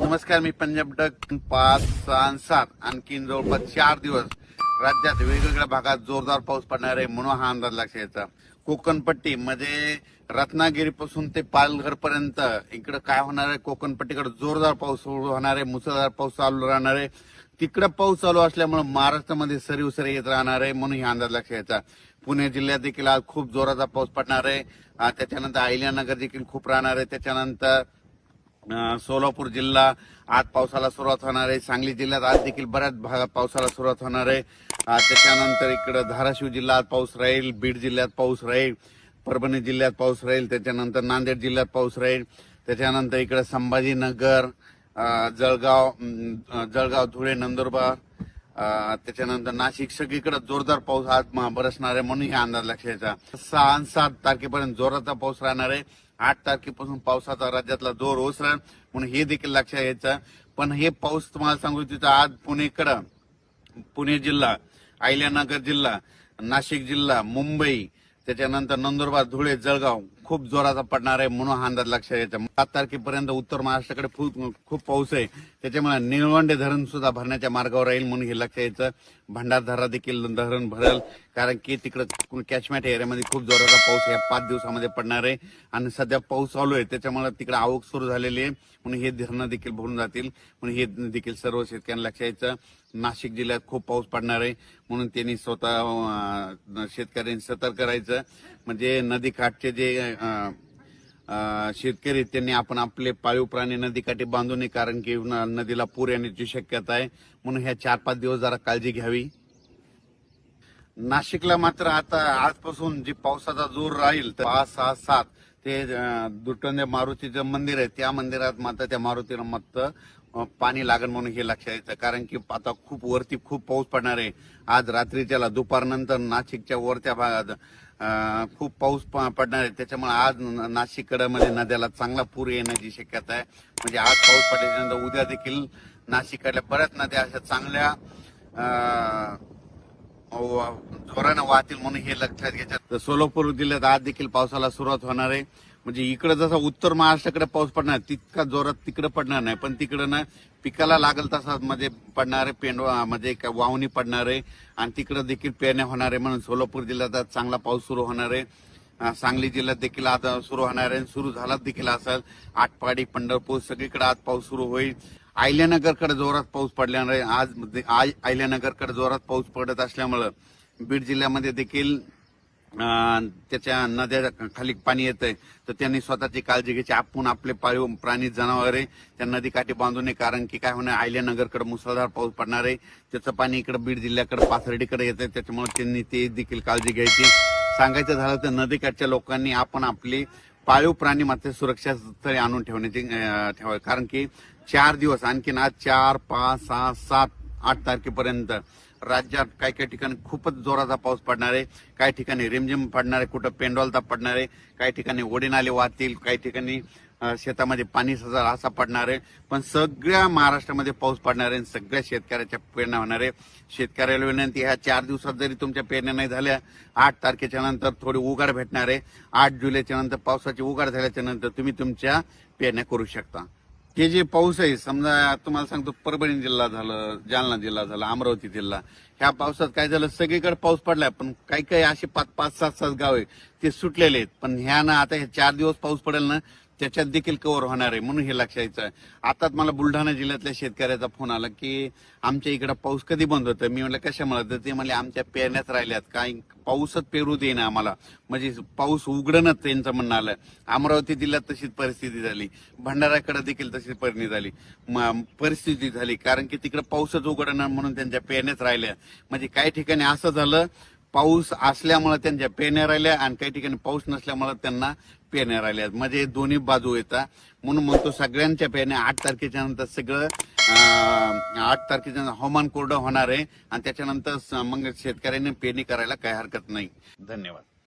नमस्कार, मी पंजाब डक 5, 6, 7 आणखीन जवळपास 4 दिवस राज्यात वेगवेगळ्या भागात जोरदार पाऊस पडणार आहे म्हणून हा अंदाज लक्षात यायचा. कोकणपट्टी म्हणजे रत्नागिरीपासून ते पालघर पर्यंत इकडे काय होणार आहे, कोकणपट्टीकडे जोरदार पाऊस सुरू होणार आहे, मुसळधार पाऊस चालू राहणार आहे. तिकडे पाऊस चालू असल्यामुळे महाराष्ट्रामध्ये सरीव सरी येत राहणार आहे म्हणून हा अंदाज लक्षात यायचा. पुणे जिल्ह्यात देखील आज खूप जोराचा पाऊस पडणार आहे. त्याच्यानंतर अहिल्यानगर देखील खूप राहणार आहे. त्याच्यानंतर सोलापूर जिल्हा आज पावसाला सुरुवात होणार आहे. सांगली जिल्ह्यात आज देखील बऱ्याच भागात पावसाला सुरुवात होणार आहे. त्याच्यानंतर इकडे धाराशिव जिल्ह्यात पाऊस राहील, बीड जिल्ह्यात पाऊस राहील, परभणी जिल्ह्यात पाऊस राहील, त्याच्यानंतर नांदेड जिल्ह्यात पाऊस राहील, त्याच्यानंतर इकडे संभाजीनगर, जळगाव, धुळे, नंदुरबार, त्याच्यानंतर नाशिक सगळीकडे जोरदार पाऊस आज बरसणार आहे म्हणून हा अंदाज लक्षात यायचा. 6 आणि 7 तारखेपर्यंत जोराचा पाऊस राहणार आहे. 8 तारखेपासून पावसाचा राज्यातला जोर ओसरेल म्हणून हे देखील लक्षात यायचं. पण हे पाऊस तुम्हाला सांगू तिथं आज पुणे जिल्हा, अहिल्यानगर जिल्हा, नाशिक जिल्हा, मुंबई, त्याच्यानंतर नंदुरबार, धुळे, जळगाव खूप जोराचा पडणार आहे म्हणून हा अंदाज लक्षात यायचा. 7 तारखेपर्यंत उत्तर महाराष्ट्राकडे खूप पाऊस आहे, त्याच्यामुळे निळवंडे धरण सुद्धा भरण्याच्या मार्गावर राहील म्हणून हे लक्षात यायचं. भंडारदरा देखील धरण भरेल कारण की तिकडे कॅचमेंट एरियामध्ये खूप जोराचा पाऊस या 5 दिवसामध्ये पडणार आहे आणि सध्या पाऊस चालू आहे त्याच्यामुळे तिकडे आवक सुरू झालेली आहे म्हणून हे धरणं देखील भरून जातील म्हणून हे देखील सर्व शेतकऱ्यांना लक्षात यायचं. नाशिक जिल्ह्यात खूप पाऊस पडणार आहे म्हणून त्यांनी स्वतः शेतकऱ्यांनी सतर्क करायचं. म्हणजे नदीकाठचे जे शेतकरी त्यांनी आपण आपले पाळीव प्राणी नदीकाठी बांधू नये कारण की नदीला पूर येण्याची शक्यता आहे म्हणून ह्या 4-5 दिवस जरा काळजी घ्यावी. नाशिकला मात्र आता आजपासून जे पावसाचा जोर राहील 5, 6, 7 ते दुटंदे मारुतीचं मंदिर आहे त्या मंदिरात मात्र त्या मारुतीला मात्र पाणी लागण म्हणून हे लक्षात येतं कारण की आता वरती खूप पाऊस पडणार आहे. आज रात्रीच्याला दुपारनंतर नाशिकच्या वरच्या भागात खूप पाऊस पडणार आहे त्याच्यामुळे आज नाशिककडे मध्ये नद्याला चांगला पूर येण्याची शक्यता आहे. म्हणजे आज पाऊस पडल्यानंतर उद्या देखील नाशिककडल्या बऱ्याच नद्या अशा चांगल्या जोरानं वाहतील म्हणून हे लक्षात घ्यायचं. तर सोलापूर जिल्ह्यात आज देखील पावसाला सुरुवात होणार आहे. म्हणजे इकडे जसा उत्तर महाराष्ट्राकडे पाऊस पडणार तितका जोरात तिकडे पडणार नाही पण तिकडे ना पिकाला लागल तसा मध्ये पडणारे पेंडवा म्हणजे वावणी पडणार आहे आणि तिकडे देखील पेरण्या होणार आहे म्हणून सोलापूर जिल्ह्यात आज चांगला पाऊस सुरू होणार आहे. सांगली जिल्ह्यात देखील आता सुरू होणार आहे, सुरू झाला देखील असेल. आटपाडी, पंढरपूर सगळीकडे आज पाऊस सुरू होईल. अहिल्यानगरकडे जोरात पाऊस पडल्यानं आहे. आज अहिल्यानगरकडे जोरात पाऊस पडत असल्यामुळं बीड जिल्ह्यामध्ये देखील त्याच्या नद्या खाली पाणी येतंय तर त्यांनी स्वतःची काळजी घ्यायची. आपण आपले पाळीव प्राणी जनावरे त्या नदीकाठी बांधू नये कारण की काय होणार अहिल्यानगरकडे मुसळधार पाऊस पडणार आहे त्याचं पाणी इकडे बीड जिल्ह्याकडे पाथर्डीकडे येतंय त्याच्यामुळे त्यांनी ते देखील काळजी घ्यायची. सांगायचं झालं तर नदीकाठच्या लोकांनी आपण आपली पाळीव प्राणी मात्र सुरक्षा स्थळी आणून ठेवावे कारण की 4 दिवस आणखीन आज 4, 5, 6, 7, 8 तारखेपर्यंत राज्यात काही काही ठिकाणी खूपच जोराचा पाऊस पडणार आहे. काही ठिकाणी रिमझिम पडणार आहे, कुठं पेंडॉलता पडणार आहे, काही ठिकाणी ओढी नाले वाहतील, काही ठिकाणी शेतामध्ये पाणी सजा असा पडणार आहे. पण सगळ्या महाराष्ट्रामध्ये पाऊस पडणार आहे. सगळ्या शेतकऱ्याच्या पेरण्या होणार आहे. शेतकऱ्याला विनंती ह्या 4 दिवसात जरी तुमच्या पेरण्या नाही झाल्या 8 तारखेच्या नंतर थोडी उघाड भेटणार आहे. 8 जुलैच्या नंतर पावसाची उघाड झाल्याच्या नंतर तुम्ही तुमच्या पेरण्या करू शकता. हे जे पाऊस आहे समजा तुम्हाला सांगतो परभणी जिल्हा झालं, जालना जिल्हा झाला, अमरावती जिल्हा ह्या पावसात काय झालं सगळीकडे पाऊस पडलाय पण काही काही असे 5, 7 गाव आहे ते सुटलेले आहेत. पण ह्या ना आता हे 4 दिवस पाऊस पडेल ना त्याच्यात देखील कव्हर होणार आहे म्हणून हे लक्षात यायचं. आताच मला बुलढाणा जिल्ह्यातल्या शेतकऱ्याचा फोन आला की आमच्या इकडे पाऊस कधी बंद होतं. मी म्हटलं कशामुळे तर ते म्हणले आमच्या पेरण्यात राहिल्यात काही पाऊसच पेरू देईना आम्हाला म्हणजे पाऊस उघडणच त्यांचं म्हणणं आलं. अमरावती जिल्ह्यात तशीच परिस्थिती झाली, भंडाऱ्याकडे देखील तशीच परिस्थिती झाली कारण की तिकडे पाऊसच उघडणार म्हणून त्यांच्या पेरण्यात राहिल्या. म्हणजे काही ठिकाणी असं झालं पाऊस असल्यामुळे त्यांच्या पेरण्या राहिल्या आणि काही ठिकाणी पाऊस नसल्यामुळे त्यांना पेरण्या राहिल्या. म्हणजे दोन्ही बाजू येतात म्हणून म्हणतो सगळ्यांच्या पेरण्या 8 तारखेच्या नंतर सगळं 8 तारखेच्या हवामान कोरडं होणार आहे आणि त्याच्यानंतर मग शेतकऱ्यांनी पेरणी करायला काही हरकत नाही. धन्यवाद.